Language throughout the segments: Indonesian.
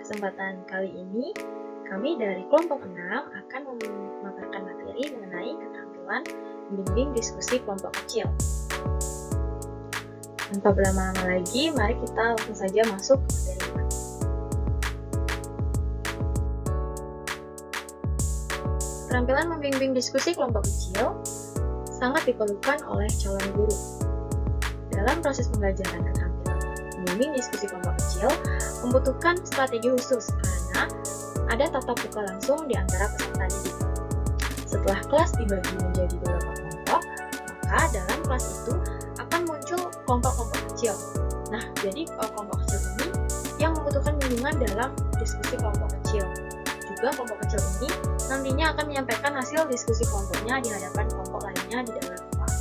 kesempatan kali ini, kami dari kelompok 6 akan memaparkan materi mengenai keterampilan membimbing diskusi kelompok kecil. Tanpa berlama-lama lagi, mari kita langsung saja masuk ke materi. Keterampilan membimbing diskusi kelompok kecil sangat diperlukan oleh calon guru. Dalam proses pembelajaran keterampilan membimbing diskusi kelompok kecil membutuhkan strategi khusus karena ada tatap muka langsung di antara peserta didik. Setelah kelas dibagi menjadi beberapa kelompok, maka dalam kelas itu akan muncul kelompok-kelompok kecil. Nah, jadi kelompok kecil ini yang membutuhkan bimbingan dalam diskusi kelompok kecil. Juga kelompok kecil ini nantinya akan menyampaikan hasil diskusi kelompoknya di hadapan kelompok lainnya di dalam kelas.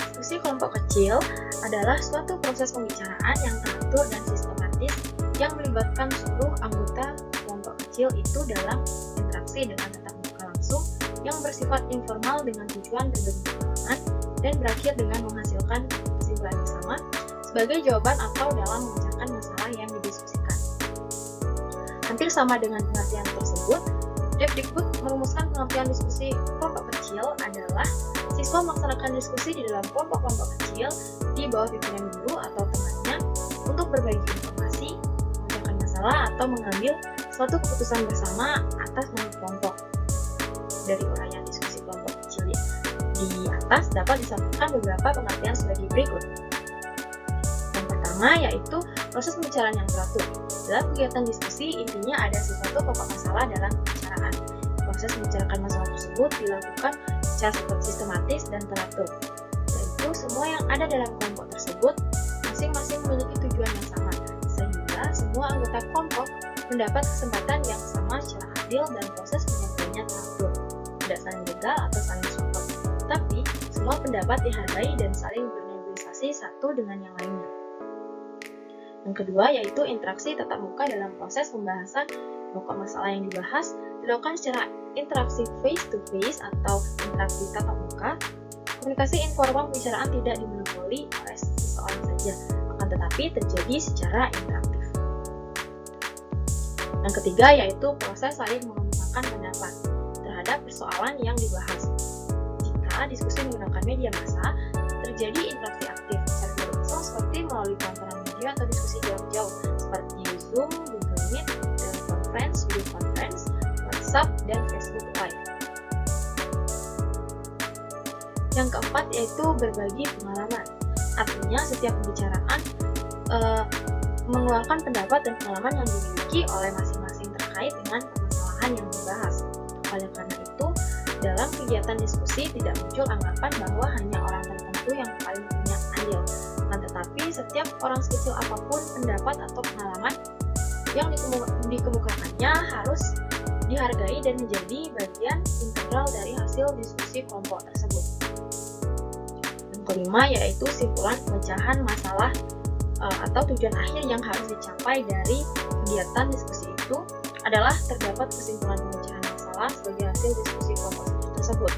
Diskusi kelompok kecil adalah suatu proses pembicaraan yang teratur dan sistematis yang melibatkan seluruh anggota kelompok kecil itu dalam interaksi dengan tatap muka langsung yang bersifat informal dengan tujuan berbagi pengalaman dan berakhir dengan menghasilkan kesimpulan bersama sebagai jawaban atau dalam memecahkan masalah yang didiskusikan. Hampir sama dengan pengertian tersebut, Depdikbud merumuskan pengertian diskusi kelompok kecil adalah siswa melaksanakan diskusi di dalam kelompok-kelompok kecil di bawah pimpinan guru atau temannya untuk berbagi informasi, memecahkan masalah, atau mengambil suatu keputusan bersama atas nama kelompok. Dari uraian diskusi kelompok kecil di atas dapat disampaikan beberapa pengertian sebagai berikut. Yang pertama yaitu proses pembicaraan yang teratur. Dalam kegiatan diskusi, intinya ada sesuatu pokok masalah dalam pembicaraan. Proses membicarakan masalah tersebut dilakukan secara sistematis dan teratur, yaitu semua yang ada dalam kelompok tersebut masing-masing memiliki tujuan yang sama, sehingga semua anggota kelompok mendapat kesempatan yang sama secara adil dan proses penyampaiannya teratur, tidak saling begal atau saling support, tapi semua pendapat dihargai dan saling bernegosiasi satu dengan yang lainnya. Yang kedua yaitu interaksi tatap muka dalam proses pembahasan pokok masalah yang dibahas dilakukan secara interaksi face to face atau interaksi tatap muka. Komunikasi informal pembicaraan tidak dimonopoli oleh seseorang saja, akan tetapi terjadi secara interaktif. Yang ketiga yaitu proses saling mengemukakan pendapat terhadap persoalan yang dibahas. Jika diskusi menggunakan media massa, terjadi interaksi aktif secara langsung seperti melalui konferensi video atau diskusi jauh-jauh seperti Zoom, Google Meet, teleconference, video conference, WhatsApp, dan Facebook Live. Yang keempat yaitu berbagi pengalaman. Artinya setiap pembicaraan mengeluarkan pendapat dan pengalaman yang dimiliki oleh masing-masing terkait dengan permasalahan yang dibahas. Oleh karena itu, dalam kegiatan diskusi tidak muncul anggapan bahwa hanya orang tertentu yang paling punya andil, tetapi setiap orang sekecil apapun pendapat atau pengalaman yang dikemukakannya harus dihargai dan menjadi bagian integral dari hasil diskusi kelompok tersebut. Yang kelima yaitu simpulan pemecahan masalah atau tujuan akhir yang harus dicapai dari kegiatan diskusi itu adalah terdapat kesimpulan pemecahan masalah sebagai hasil diskusi kelompok tersebut.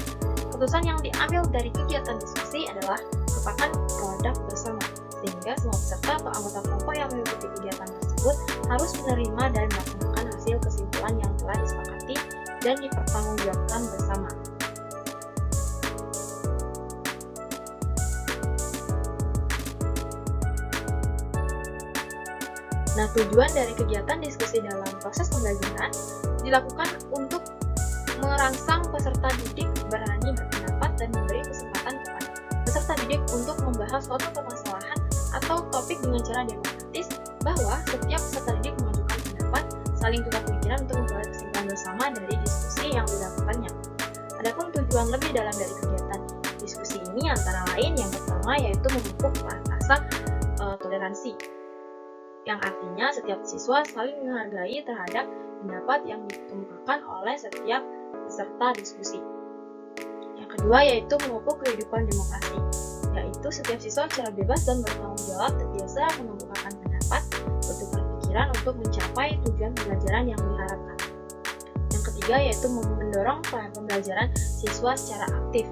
Keputusan yang diambil dari kegiatan diskusi adalah merupakan produk bersama, sehingga semua peserta atau anggota kelompok yang mengikuti kegiatan tersebut harus menerima dan melaksanakan hasil kesimpulan yang telah disepakati dan dipertanggungjawabkan bersama. Nah, tujuan dari kegiatan diskusi dalam proses pembelajaran dilakukan untuk merangsang peserta didik berani berpendapat dan memberi kesempatan kepada peserta didik untuk membahas suatu permasalahan atau topik dengan cara demokratis, bahwa setiap peserta didik mengajukan pendapat, saling tukar pikiran untuk memperoleh kesimpulan bersama dari diskusi yang dilakukannya. Adapun tujuan lebih dalam dari kegiatan diskusi ini antara lain yang pertama yaitu memupuk rasa toleransi, yang artinya setiap siswa saling menghargai terhadap pendapat yang dikemukakan oleh setiap peserta diskusi. Yang kedua yaitu memupuk kehidupan demokrasi, yaitu setiap siswa secara bebas dan bertanggung jawab terbiasa mengemukakan pendapat, bertukar pikiran untuk mencapai tujuan pembelajaran yang diharapkan. Yang ketiga yaitu mendorong pembelajaran siswa secara aktif.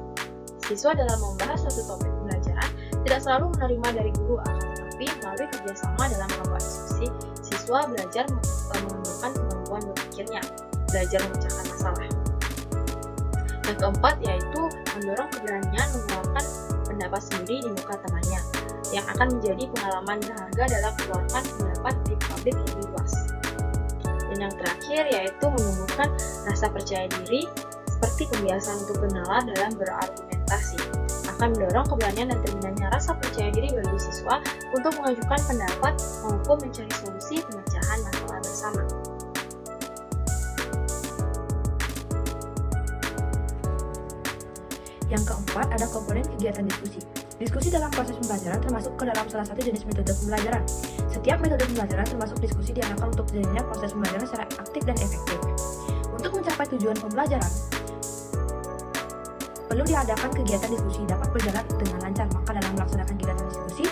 Siswa dalam membahas suatu topik pembelajaran tidak selalu menerima dari guru, akan tetapi melalui kerjasama dalam kelompok diskusi, siswa belajar mengembangkan kemampuan berpikirnya, belajar memecahkan masalah. Yang keempat yaitu mendorong keberanian mengeluarkan pendapat sendiri di muka temannya, yang akan menjadi pengalaman berharga dalam mengeluarkan pendapat di publik lebih luas. Dan yang terakhir yaitu menumbuhkan rasa percaya diri seperti kebiasaan untuk bernalar dalam berargumentasi, akan mendorong keberanian dan terbenamnya rasa percaya diri bagi siswa untuk mengajukan pendapat maupun mencari solusi pemecahan masalah bersama. Yang keempat, ada komponen kegiatan diskusi. Diskusi dalam proses pembelajaran termasuk ke dalam salah satu jenis metode pembelajaran. Setiap metode pembelajaran termasuk diskusi diarahkan untuk terjadinya proses pembelajaran secara aktif dan efektif. Untuk mencapai tujuan pembelajaran, perlu diadakan kegiatan diskusi dapat berjalan dengan lancar. Maka dalam melaksanakan kegiatan diskusi,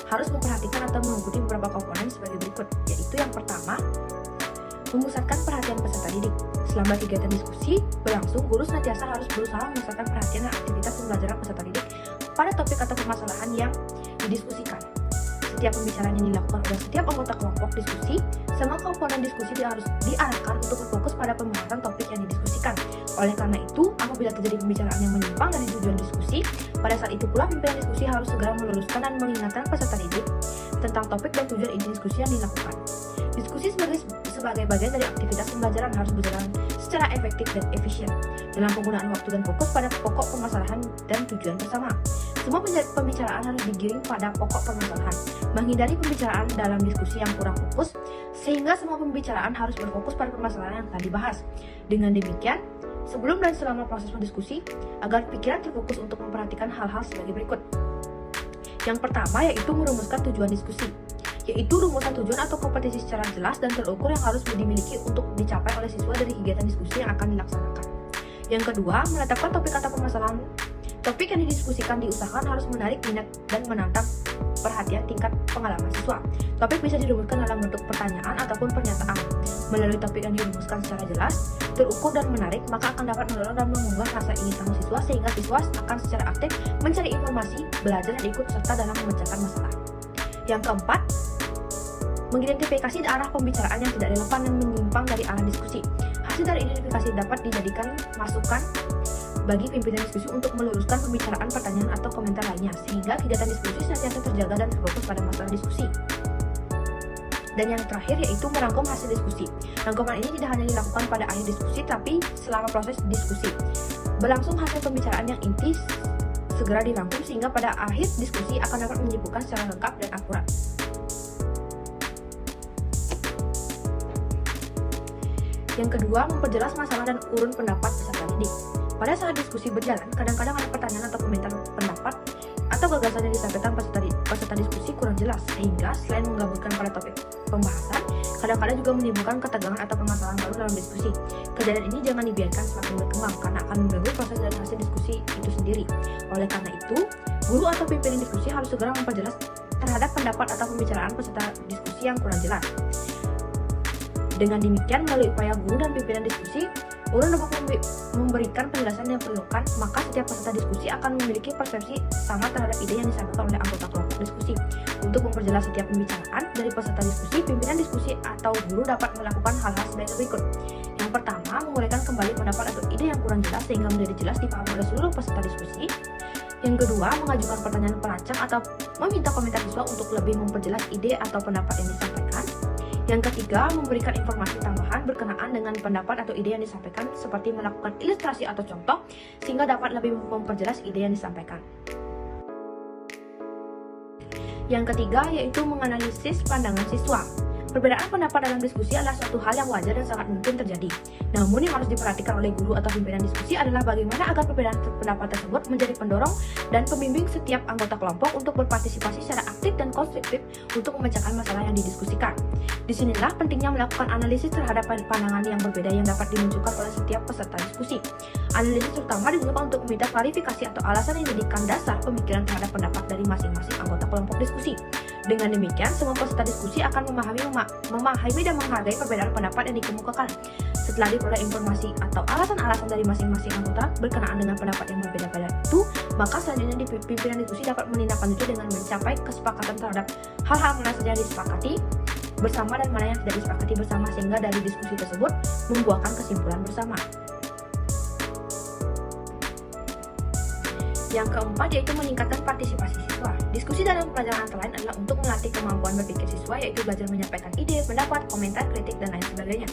harus memperhatikan atau mengikuti beberapa komponen sebagai berikut, yaitu yang pertama, memusatkan perhatian peserta didik. Selama kegiatan diskusi berlangsung, guru senantiasa harus berusaha memusatkan perhatian dan aktivitas pembelajaran peserta didik pada topik atau permasalahan yang didiskusikan. Setiap pembicaraan yang dilakukan oleh setiap anggota kelompok diskusi, semua komponen diskusi harus diarahkan untuk berfokus pada pembahasan topik yang didiskusikan. Oleh karena itu, apabila terjadi pembicaraan yang menyimpang dari tujuan diskusi, pada saat itu pula pimpinan diskusi harus segera meluruskan dan mengingatkan peserta didik tentang topik dan tujuan inti diskusi yang dilakukan. Diskusi sebagai bagian dari aktivitas pembelajaran harus berjalan secara efektif dan efisien dalam penggunaan waktu dan fokus pada pokok permasalahan dan tujuan bersama. Semua pembicaraan harus digiring pada pokok permasalahan, menghindari pembicaraan dalam diskusi yang kurang fokus, sehingga semua pembicaraan harus berfokus pada permasalahan yang telah dibahas. Dengan demikian, sebelum dan selama proses berdiskusi, agar pikiran terfokus untuk memperhatikan hal-hal sebagai berikut. Yang pertama yaitu merumuskan tujuan diskusi, yaitu rumusan tujuan atau kompetisi secara jelas dan terukur yang harus dimiliki untuk dicapai oleh siswa dari kegiatan diskusi yang akan dilaksanakan. Yang kedua, menetapkan topik atau permasalahan. Topik yang didiskusikan diusahakan harus menarik minat dan menantang perhatian tingkat pengalaman siswa. Topik bisa dirumuskan dalam bentuk pertanyaan ataupun pernyataan. Melalui topik yang dirumuskan secara jelas, terukur dan menarik, maka akan dapat mendorong dan mengunggah rasa ingin tahu siswa sehingga siswa akan secara aktif mencari informasi, belajar, dan ikut serta dalam memecahkan masalah. Yang keempat, mengidentifikasi arah pembicaraan yang tidak relevan dan menyimpang dari arah diskusi. Hasil dari identifikasi dapat dijadikan masukan bagi pimpinan diskusi untuk meluruskan pembicaraan, pertanyaan, atau komentar lainnya, sehingga kegiatan diskusi senantiasa terjaga dan berfokus pada masalah diskusi. Dan yang terakhir yaitu merangkum hasil diskusi. Rangkuman ini tidak hanya dilakukan pada akhir diskusi, tapi selama proses diskusi. Berlangsung hasil pembicaraan yang inti segera dirangkum sehingga pada akhir diskusi akan dapat menyimpulkan secara lengkap dan akurat. Yang kedua, memperjelas masalah dan urun pendapat peserta didik. Pada saat diskusi berjalan, kadang-kadang ada pertanyaan atau komentar pendapat atau gagasan yang disampaikan peserta diskusi kurang jelas, sehingga selain menggabungkan pada topik pembahasan, kadang-kadang juga menimbulkan ketegangan atau permasalahan baru dalam diskusi. Kejadian ini jangan dibiarkan semakin berkembang karena akan mengganggu proses dan hasil diskusi itu sendiri. Oleh karena itu, guru atau pimpinan diskusi harus segera memperjelas terhadap pendapat atau pembicaraan peserta diskusi yang kurang jelas. Dengan demikian, melalui upaya guru dan pimpinan diskusi, guru dapat memberikan penjelasan yang diperlukan, maka setiap peserta diskusi akan memiliki persepsi sama terhadap ide yang disampaikan oleh anggota kelompok diskusi. Untuk memperjelas setiap pembicaraan dari peserta diskusi, pimpinan diskusi atau guru dapat melakukan hal-hal sebagai berikut. Yang pertama, menguraikan kembali pendapat atau ide yang kurang jelas sehingga menjadi jelas dipahami oleh seluruh peserta diskusi. Yang kedua, mengajukan pertanyaan perancang atau meminta komentar siswa untuk lebih memperjelas ide atau pendapat yang disampaikan. Yang ketiga, memberikan informasi tambahan berkenaan dengan pendapat atau ide yang disampaikan, seperti melakukan ilustrasi atau contoh, sehingga dapat lebih memperjelas ide yang disampaikan. Yang ketiga, yaitu menganalisis pandangan siswa. Perbedaan pendapat dalam diskusi adalah suatu hal yang wajar dan sangat mungkin terjadi. Namun yang harus diperhatikan oleh guru atau pimpinan diskusi adalah bagaimana agar perbedaan pendapat tersebut menjadi pendorong dan pembimbing setiap anggota kelompok untuk berpartisipasi secara aktif dan konstruktif untuk memecahkan masalah yang didiskusikan. Disinilah pentingnya melakukan analisis terhadap pandangan yang berbeda yang dapat dimunculkan oleh setiap peserta diskusi. Analisis terutama digunakan untuk meminta klarifikasi atau alasan yang menjadikan dasar pemikiran terhadap pendapat dari masing-masing anggota kelompok diskusi. Dengan demikian, semua peserta diskusi akan memahami dan menghargai perbedaan pendapat yang dikemukakan. Setelah diperoleh informasi atau alasan-alasan dari masing-masing anggota berkenaan dengan pendapat yang berbeda-beda itu, maka selanjutnya pimpinan diskusi dapat menindaklanjuti dengan mencapai kesepakatan terhadap hal-hal mana saja yang disepakati bersama dan mana yang tidak disepakati bersama, sehingga dari diskusi tersebut membuahkan kesimpulan bersama. Yang keempat yaitu meningkatkan partisipasi siswa. Diskusi dalam pelajaran antara lain adalah untuk melatih kemampuan berpikir siswa, yaitu belajar menyampaikan ide, pendapat, komentar, kritik, dan lain sebagainya.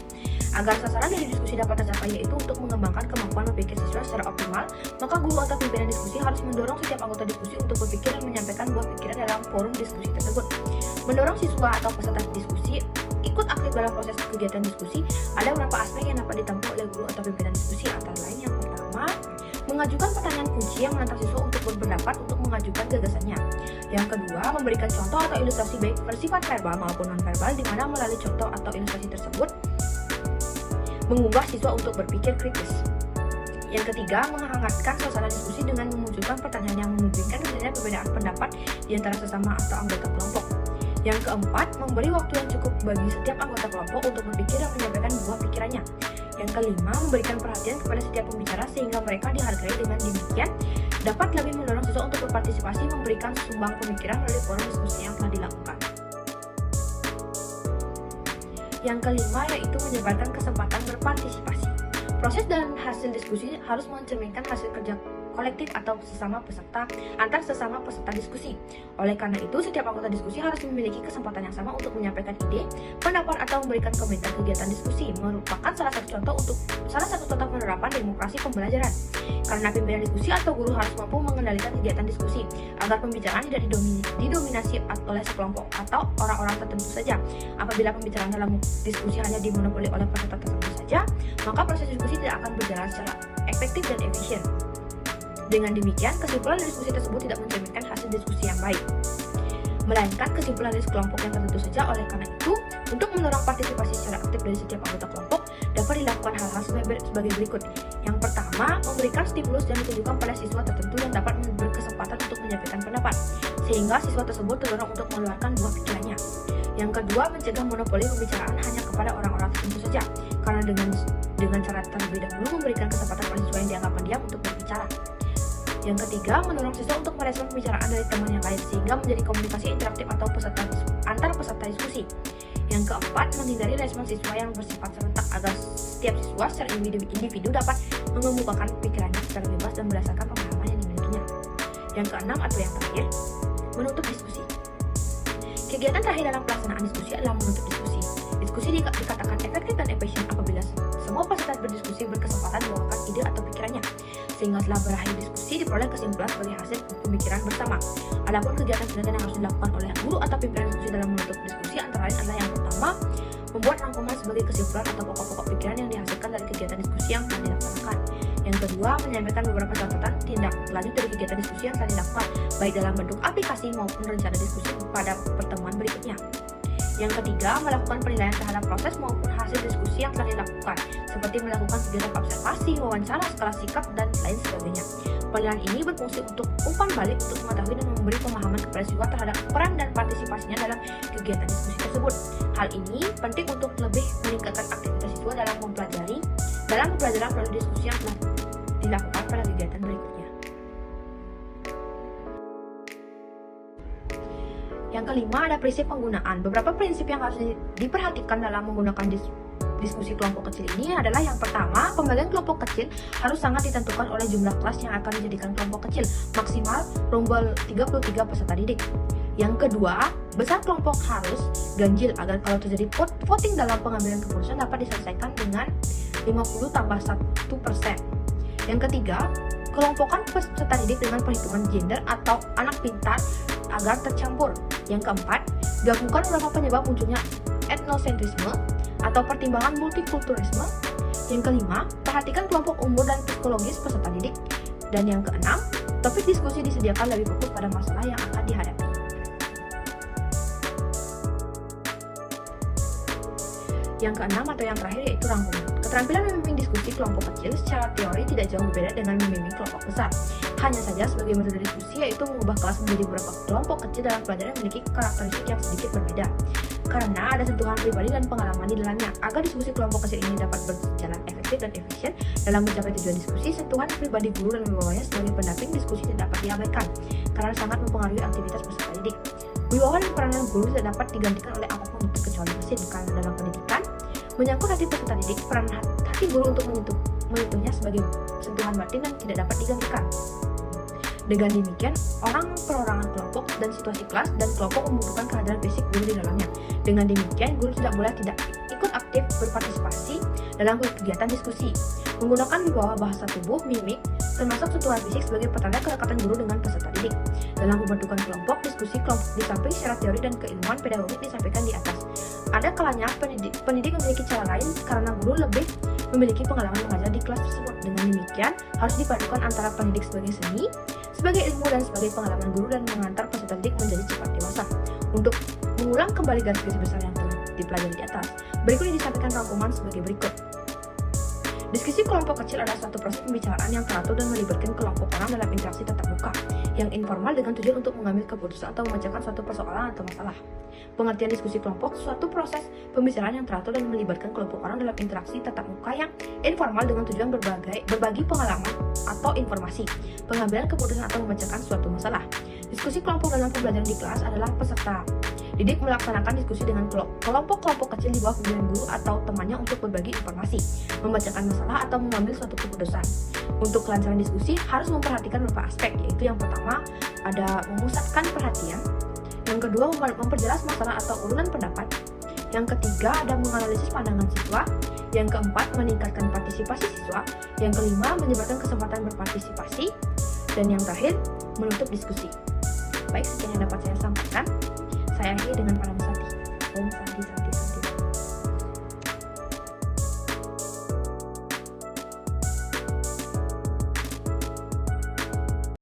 Agar sasaran dari diskusi dapat tercapai, yaitu untuk mengembangkan kemampuan berpikir siswa secara optimal, maka guru atau pimpinan diskusi harus mendorong setiap anggota diskusi untuk berpikir dan menyampaikan buah pikiran dalam forum diskusi tersebut. Mendorong siswa atau peserta diskusi ikut aktif dalam proses kegiatan diskusi, ada beberapa aspek yang dapat ditempuh oleh guru atau pimpinan diskusi, antara lain yang pertama, mengajukan pertanyaan kunci yang menantang siswa untuk berpendapat untuk mengajukan gagasannya. Yang kedua, memberikan contoh atau ilustrasi baik bersifat verbal maupun non-verbal, di mana melalui contoh atau ilustrasi tersebut mengubah siswa untuk berpikir kritis. Yang ketiga, menghangatkan suasana diskusi dengan memunculkan pertanyaan yang memungkinkan terjadinya perbedaan pendapat di antara sesama atau anggota kelompok. Yang keempat, memberi waktu yang cukup bagi setiap anggota kelompok untuk berpikir dan menyampaikan buah pikirannya. Yang kelima, memberikan perhatian kepada setiap pembicara sehingga mereka dihargai. Dengan demikian, dapat lebih mendorong siswa untuk berpartisipasi memberikan sumbang pemikiran melalui forum diskusi yang telah dilakukan. Yang kelima yaitu menyebarkan kesempatan berpartisipasi. Proses dan hasil diskusi harus mencerminkan hasil kerja kolektif atau antar sesama peserta diskusi. Oleh karena itu, setiap anggota diskusi harus memiliki kesempatan yang sama untuk menyampaikan ide, pendapat, atau memberikan komentar kegiatan diskusi, merupakan salah satu contoh penerapan demokrasi pembelajaran. Karena pimpinan diskusi atau guru harus mampu mengendalikan kegiatan diskusi agar pembicaraan tidak didominasi oleh sekelompok atau orang-orang tertentu saja. Apabila pembicaraan dalam diskusi hanya dimonopoli oleh peserta tertentu saja, maka proses diskusi tidak akan berjalan secara efektif dan efisien. Dengan demikian, kesimpulan dari diskusi tersebut tidak mencerminkan hasil diskusi yang baik, melainkan kesimpulan dari kelompok yang tertentu saja. Oleh karena itu, untuk mendorong partisipasi secara aktif dari setiap anggota kelompok, dapat dilakukan hal-hal sebagai berikut. Yang pertama, memberikan stimulus yang ditunjukkan pada siswa tertentu yang dapat berkesempatan untuk menyampaikan pendapat, sehingga siswa tersebut terdorong untuk mengeluarkan buah pikirannya. Yang kedua, mencegah monopoli pembicaraan hanya kepada orang-orang tertentu saja, karena dengan cara terlebih dahulu memberikan kesempatan pada siswa yang dianggap pendiam untuk berbicara. Yang ketiga, mendorong siswa untuk merespon pembicaraan dari teman yang lain sehingga menjadi komunikasi interaktif atau antar peserta diskusi. Yang keempat, menghindari respon siswa yang bersifat serentak agar setiap siswa secara individu dapat mengemukakan pikirannya secara bebas dan berdasarkan pemahaman yang dimilikinya. Yang keenam atau yang terakhir, menutup diskusi. Kegiatan terakhir dalam pelaksanaan diskusi adalah menutup diskusi. Diskusi dikatakan efektif dan efisien apabila semua peserta berdiskusi berkesempatan mengungkapkan ide atau pikirannya, sehingga setelah berakhir diskusi diperoleh kesimpulan sebagai hasil pemikiran bersama. Adapun kegiatan selanjutnya yang harus dilakukan oleh guru atau pimpinan diskusi dalam menutup diskusi antara lain adalah yang pertama, membuat rangkuman sebagai kesimpulan atau pokok-pokok pikiran yang dihasilkan dari kegiatan diskusi yang telah dilaksanakan. Yang kedua, menyampaikan beberapa catatan tindak lanjut dari kegiatan diskusi yang telah dilakukan, baik dalam bentuk aplikasi maupun rencana diskusi pada pertemuan berikutnya. Yang ketiga, melakukan penilaian terhadap proses maupun hasil diskusi yang telah dilakukan, seperti melakukan kegiatan observasi, wawancara, skala sikap, dan lain sebagainya. Penilaian ini berfungsi untuk umpan balik untuk mengetahui dan memberi pemahaman kepada siswa terhadap peran dan partisipasinya dalam kegiatan diskusi tersebut. Hal ini penting untuk lebih meningkatkan aktivitas siswa dalam pembelajaran melalui diskusi yang telah dilakukan pada kegiatan berikutnya. Yang kelima, ada prinsip penggunaan. Beberapa prinsip yang harus diperhatikan dalam menggunakan diskusi kelompok kecil ini adalah yang pertama, pembagian kelompok kecil harus sangat ditentukan oleh jumlah kelas yang akan dijadikan kelompok kecil, maksimal rombel 33 peserta didik. Yang kedua, besar kelompok harus ganjil agar kalau terjadi voting dalam pengambilan keputusan dapat diselesaikan dengan 50+1%. Yang ketiga, kelompokan peserta didik dengan perhitungan gender atau anak pintar agar tercampur. Yang keempat, gabungkan beberapa penyebab munculnya etnosentrisme atau pertimbangan multikulturalisme. Yang kelima, perhatikan kelompok umur dan psikologis peserta didik. Dan yang keenam, topik diskusi disediakan lebih fokus pada masalah yang akan dihadapi. Yang keenam atau yang terakhir yaitu rangkuman. Keterampilan memimpin diskusi kelompok kecil secara teori tidak jauh berbeda dengan memimpin kelompok besar. Hanya saja sebagai metode diskusi yaitu mengubah kelas menjadi beberapa kelompok kecil dalam pelajaran yang memiliki karakteristik yang sedikit berbeda. Karena ada sentuhan pribadi dan pengalaman di dalamnya. Agar diskusi kelompok kecil ini dapat berjalan efektif dan efisien dalam mencapai tujuan diskusi, sentuhan pribadi guru dan wibawanya sebagai pendamping diskusi tidak dapat diabaikan karena sangat mempengaruhi aktivitas peserta didik. Wibawa dan peranan guru tidak dapat digantikan oleh apapun itu kecuali mesin, karena dalam pendidikan menyangkut hati peserta didik, peran hati guru untuk menyentuhnya sebagai sentuhan batin dan tidak dapat digantikan. Dengan demikian, perorangan kelompok dan situasi kelas dan kelompok membutuhkan kehadiran fisik guru di dalamnya. Dengan demikian, guru tidak ikut aktif berpartisipasi dalam kegiatan diskusi. Menggunakan wibawa bahasa tubuh, mimik, termasuk sentuhan fisik sebagai pertanda kedekatan guru dengan peserta didik. Dalam pembentukan kelompok, diskusi kelompok di samping secara teori dan keilmuan pedagogik disampaikan di atas. Ada kalanya pendidik memiliki cara lain karena guru lebih memiliki pengalaman mengajar di kelas tersebut. Dengan demikian, harus dipadukan antara pendidik sebagai seni, sebagai ilmu, dan sebagai pengalaman guru dan mengantar peserta didik menjadi cepat dewasa. Untuk mengulang kembali garis-garis besar yang telah dipelajari di atas, berikut ini disampaikan rangkuman sebagai berikut. Diskusi kelompok kecil adalah suatu proses pembicaraan yang teratur dan melibatkan kelompok orang dalam interaksi tatap muka yang informal dengan tujuan untuk mengambil keputusan atau memecahkan suatu persoalan atau masalah. Pengertian diskusi kelompok, suatu proses pembicaraan yang teratur dan melibatkan kelompok orang dalam interaksi tatap muka yang informal dengan tujuan berbagi pengalaman atau informasi, pengambilan keputusan atau memecahkan suatu masalah. Diskusi kelompok dalam pembelajaran di kelas adalah peserta didik melaksanakan diskusi dengan kelompok-kelompok kecil di bawah pimpinan guru atau temannya untuk berbagi informasi, memecahkan masalah, atau mengambil suatu keputusan. Untuk kelancaran diskusi harus memperhatikan beberapa aspek, yaitu yang pertama ada memusatkan perhatian, yang kedua memperjelas masalah atau urunan pendapat, yang ketiga ada menganalisis pandangan siswa, yang keempat meningkatkan partisipasi siswa, yang kelima menyebarkan kesempatan berpartisipasi, dan yang terakhir menutup diskusi. Baik, sekian yang dapat saya sampaikan. Saya akhiri dengan Param Sati. Om Santi Santi.